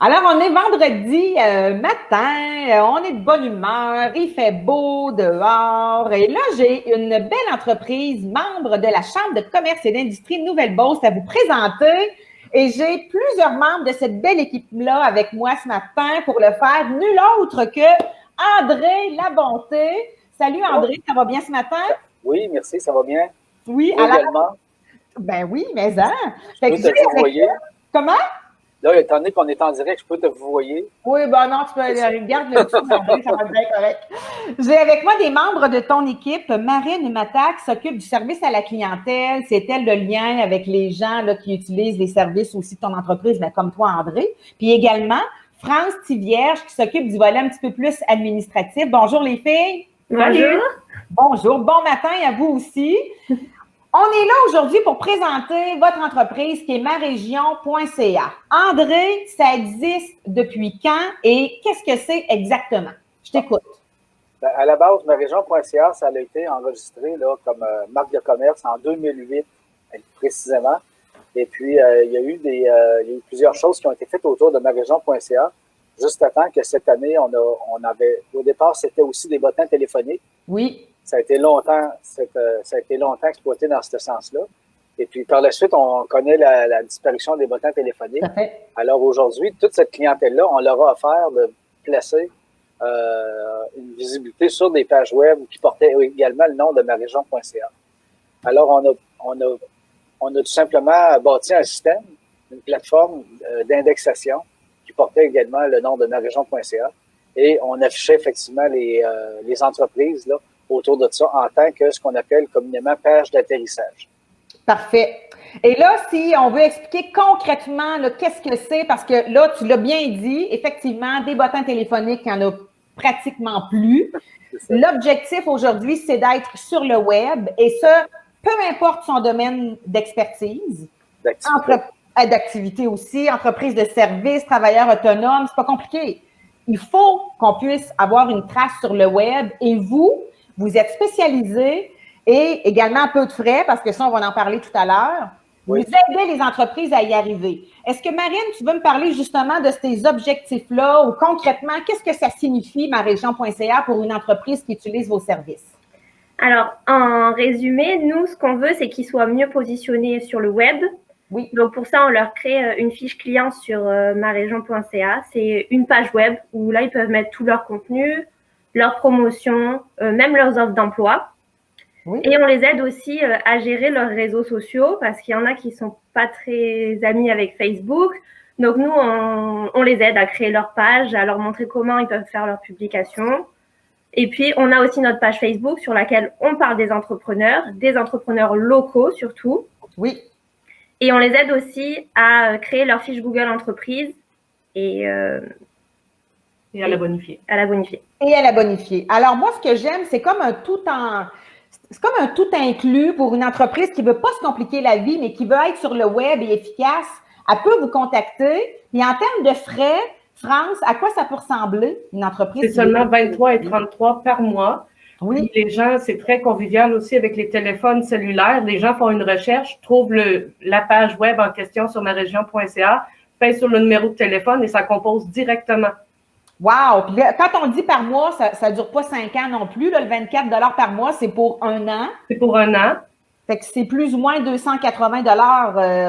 Alors, on est vendredi matin, on est de bonne humeur, il fait beau dehors. Et là, j'ai une belle entreprise, membre de la Chambre de commerce et d'industrie de Nouvelle-Beauce à vous présenter. Et j'ai plusieurs membres de cette belle équipe-là avec moi ce matin pour le faire. Nul autre que André Labonté. Salut André, ça va bien ce matin? Oui, merci, ça va bien. Oui, Toi également. Ben oui, mais hein. Je peux te vous voyer. Comment? Là, étant donné qu'on est en direct, je peux te vous voyer. Oui, ben non, tu peux garde le petit André, ça va être bien correct. J'ai avec moi des membres de ton équipe. Marine Matac s'occupe du service à la clientèle. C'est elle le lien avec les gens là, qui utilisent les services aussi de ton entreprise, ben, comme toi, André. Puis également, France Tivierge qui s'occupe du volet un petit peu plus administratif. Bonjour les filles. Bonjour. Bonjour. Bon matin à vous aussi. On est là aujourd'hui pour présenter votre entreprise qui est marégion.ca. André, ça existe depuis quand et qu'est-ce que c'est exactement? Je t'écoute. Ben, à la base, marégion.ca, ça a été enregistré là, comme marque de commerce en 2008, précisément. Et puis, il y a eu plusieurs choses qui ont été faites autour de marégion.ca, juste à temps que cette année, on avait, au départ, c'était aussi des bottins téléphoniques. Oui. Ça a été longtemps exploité dans ce sens-là. Et puis, par la suite, on connaît la disparition des bottins téléphoniques. Alors aujourd'hui, toute cette clientèle-là, on leur a offert de placer une visibilité sur des pages web qui portaient également le nom de marégion.ca. Alors, on a tout simplement bâti un système, une plateforme d'indexation qui portait également le nom de marégion.ca. Et on affichait effectivement les entreprises là, autour de ça en tant que ce qu'on appelle communément page d'atterrissage. Parfait. Et là, si on veut expliquer concrètement qu'est-ce que c'est, parce que là, tu l'as bien dit, effectivement, des bottins téléphoniques, il n'y en a pratiquement plus. L'objectif aujourd'hui, c'est d'être sur le web et ça, peu importe son domaine d'expertise, d'activité aussi, entreprise de service, travailleur autonome, c'est pas compliqué. Il faut qu'on puisse avoir une trace sur le web et vous êtes spécialisé et également un peu de frais, parce que ça, on va en parler tout à l'heure. Oui. Vous aidez les entreprises à y arriver. Est-ce que, Marine, tu veux me parler justement de ces objectifs-là ou concrètement, qu'est-ce que ça signifie, marégion.ca, pour une entreprise qui utilise vos services? Alors, en résumé, nous, ce qu'on veut, c'est qu'ils soient mieux positionnés sur le web. Oui. Donc, pour ça, on leur crée une fiche client sur marégion.ca. C'est une page web où là, ils peuvent mettre tout leur contenu, leurs promotions, même leurs offres d'emploi. Oui. Et on les aide aussi à gérer leurs réseaux sociaux parce qu'il y en a qui sont pas très amis avec Facebook. Donc, nous, on les aide à créer leur page, à leur montrer comment ils peuvent faire leurs publications. Et puis, on a aussi notre page Facebook sur laquelle on parle des entrepreneurs locaux surtout. Oui. Et on les aide aussi à créer leur fiche Google Entreprise et à la bonifier. Et à la bonifier. Alors, moi, ce que j'aime, c'est comme un tout inclus pour une entreprise qui ne veut pas se compliquer la vie, mais qui veut être sur le web et efficace. Elle peut vous contacter. Et en termes de frais, France, à quoi ça peut ressembler, une entreprise? C'est seulement 23 et 33 par mois. Oui. Puis les gens, c'est très convivial aussi avec les téléphones cellulaires. Les gens font une recherche, trouvent la page web en question sur marégion.ca, pèsent sur le numéro de téléphone et ça compose directement. Wow! Puis là, quand on dit par mois, ça ne dure pas 5 ans non plus. Là, le 24 par mois, c'est pour 1 an. C'est pour 1 an. Fait que c'est plus ou moins 280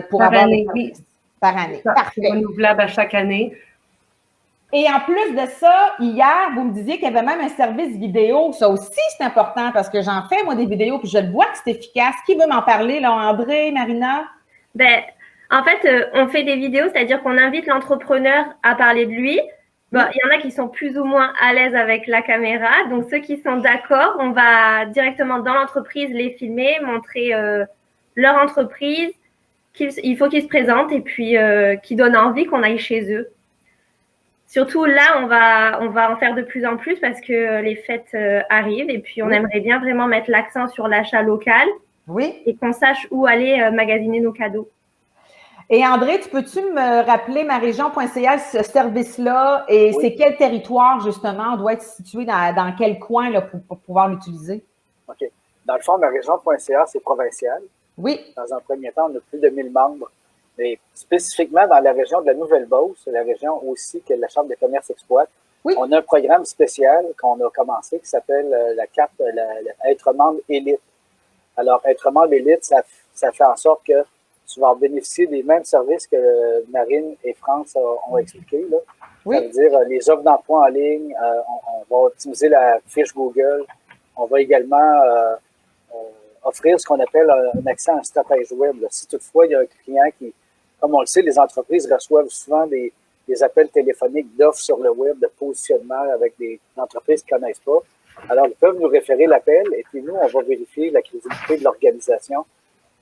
pour par avoir année. Oui. Par année. Parfait. C'est renouvelable à chaque année. Et en plus de ça, hier, vous me disiez qu'il y avait même un service vidéo. Ça aussi, c'est important parce que j'en fais, moi, des vidéos, puis je le vois que c'est efficace. Qui veut m'en parler, là? André, Marina? Ben, en fait, on fait des vidéos, c'est-à-dire qu'on invite l'entrepreneur à parler de lui. Bon, il y en a qui sont plus ou moins à l'aise avec la caméra. Donc, ceux qui sont d'accord, on va directement dans l'entreprise les filmer, montrer leur entreprise. Il faut qu'ils se présentent et puis qu'ils donnent envie qu'on aille chez eux. Surtout là, on va en faire de plus en plus parce que les fêtes arrivent et puis on aimerait bien vraiment mettre l'accent sur l'achat local et qu'on sache où aller magasiner nos cadeaux. Et André, peux-tu me rappeler marégion.ca, ce service-là, et c'est quel territoire, justement, on doit être situé dans quel coin là, pour pouvoir l'utiliser? OK. Dans le fond, marégion.ca, c'est provincial. Oui. Dans un premier temps, on a plus de 1000 membres Mais spécifiquement dans la région de la Nouvelle-Beauce, la région aussi que la Chambre des commerces exploite, on a un programme spécial qu'on a commencé qui s'appelle la carte Être membre élite. Alors, être membre élite, ça fait en sorte que tu vas en bénéficier des mêmes services que Marine et France ont expliqué. Là. Ça veut dire les offres d'emploi en ligne, on va optimiser la fiche Google, on va également offrir ce qu'on appelle un accès à un stratège web. Là. Si toutefois, il y a un client qui, comme on le sait, les entreprises reçoivent souvent des appels téléphoniques d'offres sur le web, de positionnement avec des entreprises qui ne connaissent pas. Alors, ils peuvent nous référer l'appel et puis nous, on va vérifier la crédibilité de l'organisation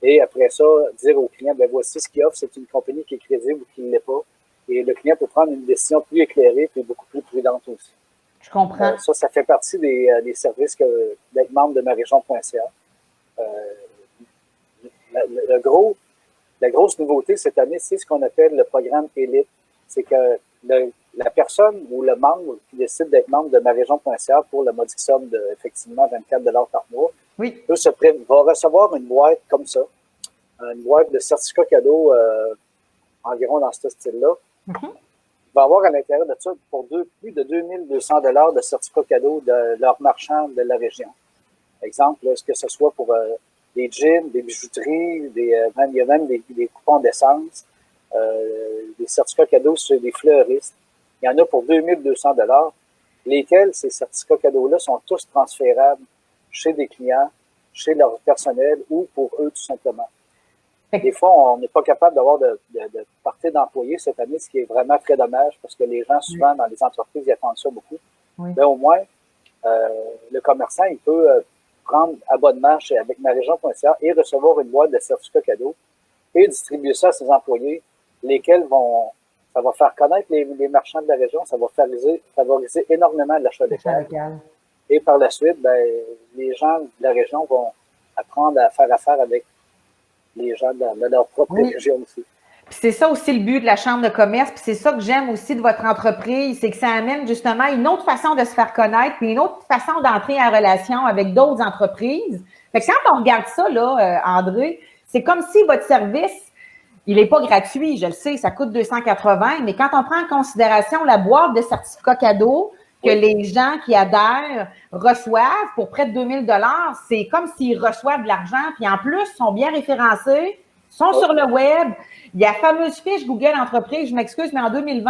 et après ça, dire au client, ben voici ce qu'il offre, c'est une compagnie qui est crédible ou qui ne l'est pas. Et le client peut prendre une décision plus éclairée et beaucoup plus prudente aussi. Je comprends. Ça fait partie des services d'être membre de marégion.ca. La grosse nouveauté cette année, c'est ce qu'on appelle le programme Élite. C'est que la personne ou le membre qui décide d'être membre de marégion.ca pour la modique somme de, effectivement, 24 $ par mois, va recevoir une boîte comme ça, une boîte de certificats cadeaux environ dans ce style-là. Il va avoir à l'intérieur de ça pour plus de 2200 $ de certificats cadeaux de leurs marchands de la région. Exemple, est-ce que ce soit pour des jeans, des bijouteries, il y a même des coupons d'essence, des certificats cadeaux sur des fleuristes. Il y en a pour 2200 $, lesquels ces certificats cadeaux-là sont tous transférables chez des clients, chez leur personnel ou pour eux tout simplement. Des fois, on n'est pas capable d'avoir de partie d'employés cette année, ce qui est vraiment très dommage parce que les gens, souvent, dans les entreprises, ils attendent ça beaucoup. Mais au moins, le commerçant, il peut prendre abonnement avec marégion.ca et recevoir une boîte de certificats cadeaux et distribuer ça à ses employés, lesquels ça va faire connaître les marchands de la région, ça va favoriser énormément l'achat local. Et par la suite, les gens de la région vont apprendre à faire affaire avec les gens de leur propre région aussi. Puis c'est ça aussi le but de la Chambre de commerce, puis c'est ça que j'aime aussi de votre entreprise, c'est que ça amène justement une autre façon de se faire connaître, puis une autre façon d'entrer en relation avec d'autres entreprises. Fait que quand on regarde ça, là, André, c'est comme si votre service, il n'est pas gratuit, je le sais, ça coûte 280, mais quand on prend en considération la boîte de certificats cadeaux que les gens qui adhèrent reçoivent pour près de 2000 $, c'est comme s'ils reçoivent de l'argent, puis en plus, ils sont bien référencés, sont sur le web. Il y a la fameuse fiche Google Entreprise, je m'excuse, mais en 2020,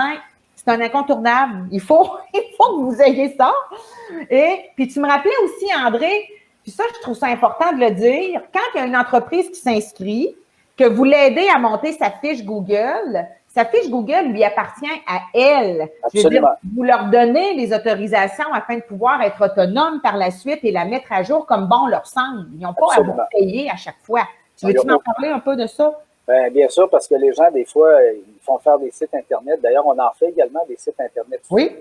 c'est un incontournable. Il faut que vous ayez ça. Et puis, tu me rappelais aussi, André, puis ça, je trouve ça important de le dire, quand il y a une entreprise qui s'inscrit, que vous l'aidez à monter sa fiche Google lui appartient à elle. Absolument. Je veux dire, vous leur donnez les autorisations afin de pouvoir être autonome par la suite et la mettre à jour comme bon leur semble. Ils n'ont pas à vous payer à chaque fois. Tu veux-tu m'en parler un peu de ça? Bien sûr, parce que les gens, des fois, ils font faire des sites Internet. D'ailleurs, on en fait également des sites Internet. Oui.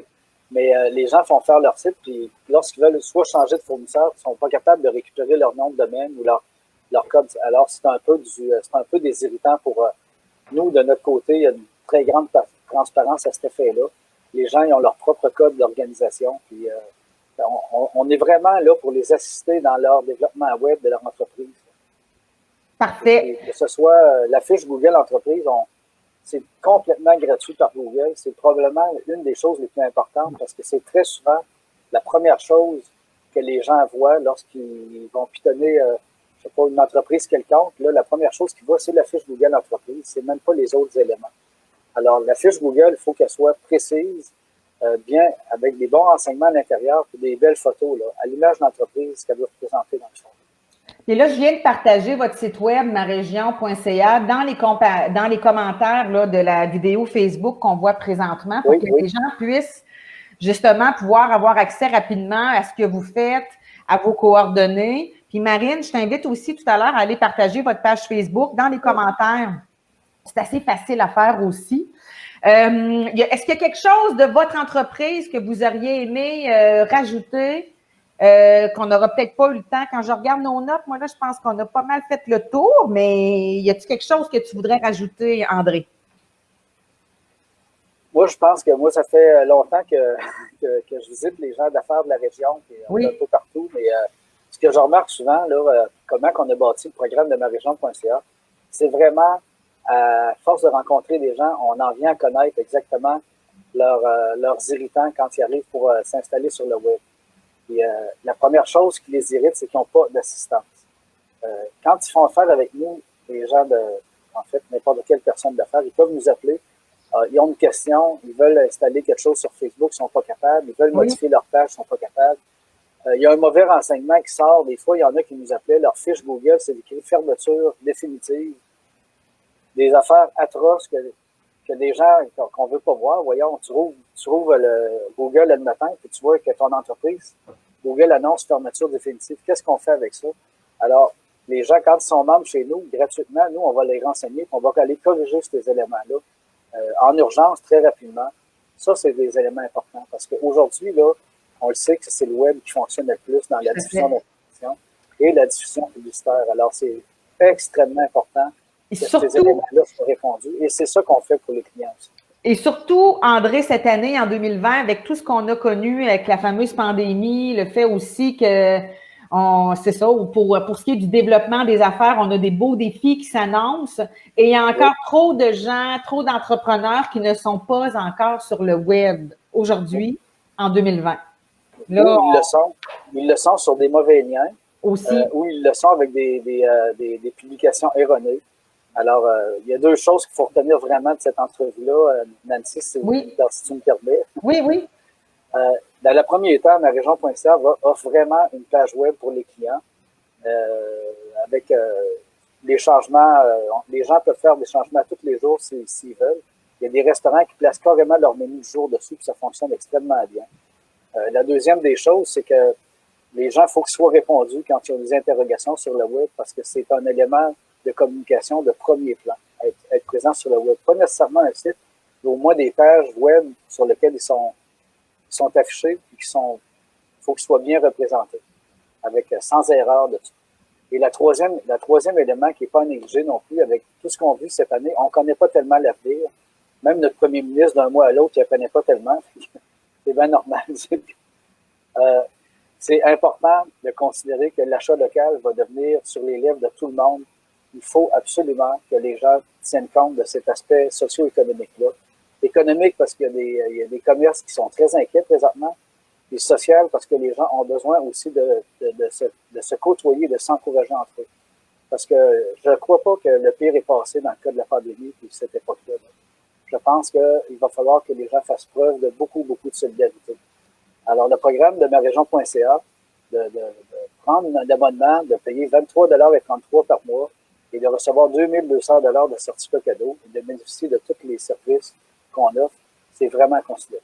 Mais les gens font faire leur site, puis lorsqu'ils veulent soit changer de fournisseur, ils ne sont pas capables de récupérer leur nom de domaine ou leur code. Alors, c'est un peu déshéritant pour nous. De notre côté, il y a une très grande transparence à cet effet-là. Les gens, ils ont leur propre code d'organisation, puis on est vraiment là pour les assister dans leur développement web de leur entreprise. Parfait. Et que ce soit la fiche Google Entreprise, c'est complètement gratuit par Google. C'est probablement une des choses les plus importantes parce que c'est très souvent la première chose que les gens voient lorsqu'ils vont pitonner, je sais pas, une entreprise quelconque. Là, la première chose qu'ils voient, c'est la fiche Google Entreprise. C'est même pas les autres éléments. Alors, la fiche Google, il faut qu'elle soit précise, bien, avec des bons renseignements à l'intérieur et des belles photos, là, à l'image de l'entreprise qu'elle veut représenter dans le fond. Et là, je viens de partager votre site web, marégion.ca, dans les commentaires là, de la vidéo Facebook qu'on voit présentement pour que les gens puissent justement pouvoir avoir accès rapidement à ce que vous faites, à vos coordonnées. Puis Marine, je t'invite aussi tout à l'heure à aller partager votre page Facebook dans les commentaires. C'est assez facile à faire aussi. Est-ce qu'il y a quelque chose de votre entreprise que vous auriez aimé rajouter? Qu'on n'aura peut-être pas eu le temps. Quand je regarde nos notes, moi, là, je pense qu'on a pas mal fait le tour, mais y a-t-il quelque chose que tu voudrais rajouter, André? Moi, je pense que moi, ça fait longtemps que je visite les gens d'affaires de la région, puis un peu partout, mais ce que je remarque souvent, là, comment on a bâti le programme de marégion.ca, c'est vraiment à force de rencontrer des gens, on en vient à connaître exactement leurs irritants quand ils arrivent pour s'installer sur le web. Et, la première chose qui les irrite, c'est qu'ils n'ont pas d'assistance. Quand ils font affaire avec nous, les gens en fait, n'importe quelle personne d'affaires, ils peuvent nous appeler. Ils ont une question, ils veulent installer quelque chose sur Facebook, ils ne sont pas capables. Ils veulent modifier leur page, ils ne sont pas capables. Il y a un mauvais renseignement qui sort. Des fois, il y en a qui nous appelaient. Leur fiche Google, c'est écrit fermeture définitive. Des affaires atroces que des gens qu'on ne veut pas voir. Voyons, tu rouvres le Google le matin, puis tu vois que ton entreprise, Google annonce fermeture définitive. Qu'est-ce qu'on fait avec ça? Alors, les gens, quand ils sont membres chez nous, gratuitement, nous, on va les renseigner, on va aller corriger ces éléments-là en urgence, très rapidement. Ça, c'est des éléments importants parce qu'aujourd'hui, là, on le sait que c'est le web qui fonctionne le plus dans la diffusion d'informations et la diffusion publicitaire. Alors, c'est extrêmement important que ces éléments-là soient répondus et c'est ça qu'on fait pour les clients aussi. Et surtout, André, cette année, en 2020, avec tout ce qu'on a connu avec la fameuse pandémie, le fait aussi que c'est ça, pour ce qui est du développement des affaires, on a des beaux défis qui s'annoncent et il y a encore trop de gens, trop d'entrepreneurs qui ne sont pas encore sur le web aujourd'hui, en 2020. Là, ils le sont sur des mauvais liens. Aussi. Ou ils le sont avec des publications erronées. Alors, il y a deux choses qu'il faut retenir vraiment de cette entrevue-là, Nancy, si tu me permets. Oui, oui. Dans le premier temps, marégion.ca offre vraiment une page web pour les clients avec des changements. Les gens peuvent faire des changements tous les jours s'ils veulent. Il y a des restaurants qui placent carrément leur menu du jour dessus, puis ça fonctionne extrêmement bien. La deuxième des choses, c'est que les gens, il faut qu'ils soient répondus quand ils ont des interrogations sur le web parce que c'est un élément de communication de premier plan, être présent sur le web. Pas nécessairement un site, mais au moins des pages web sur lesquelles ils sont affichés et il faut qu'ils soient bien représentés, sans erreur dessus. Et le troisième élément qui n'est pas négligé non plus, avec tout ce qu'on vit cette année, on ne connaît pas tellement l'avenir. Même notre premier ministre, d'un mois à l'autre, il ne connaît pas tellement. C'est bien normal. C'est important de considérer que l'achat local va devenir sur les lèvres de tout le monde. Il faut absolument que les gens tiennent compte de cet aspect socio-économique-là. Économique parce qu'il y a des commerces qui sont très inquiets présentement, et social parce que les gens ont besoin aussi de se côtoyer, de s'encourager entre eux. Parce que je ne crois pas que le pire est passé dans le cas de la pandémie puis cette époque-là. Je pense qu'il va falloir que les gens fassent preuve de beaucoup, beaucoup de solidarité. Alors, le programme de marégion.ca, de prendre un abonnement, de payer 23,33 $ par mois et de recevoir 2200 $ de certificat cadeau et de bénéficier de tous les services qu'on offre, c'est vraiment considéré.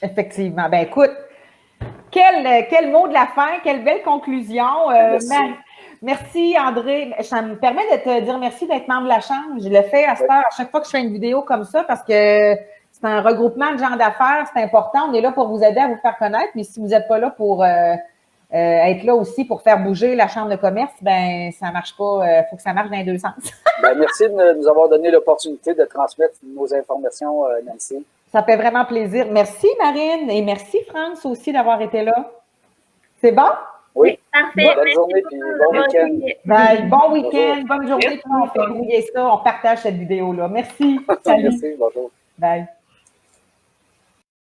Effectivement. Ben écoute, quel mot de la fin, quelle belle conclusion. Merci, André. Ça me permet de te dire merci d'être membre de la Chambre. Je le fais à chaque fois que je fais une vidéo comme ça parce que c'est un regroupement de gens d'affaires, c'est important. On est là pour vous aider à vous faire connaître, mais si vous n'êtes pas là pour être là aussi pour faire bouger la Chambre de commerce, ben ça ne marche pas. Il faut que ça marche dans les deux sens. Merci de nous avoir donné l'opportunité de transmettre nos informations, Nancy. Ça fait vraiment plaisir. Merci, Marine, et merci, France, aussi, d'avoir été là. C'est bon? Oui. Parfait. Bonne journée, puis bon week-end. Bye. Bon week-end, bonne journée. Puis on fait brouiller ça, on partage cette vidéo-là. Merci. Salut. Merci, bonjour. Bye.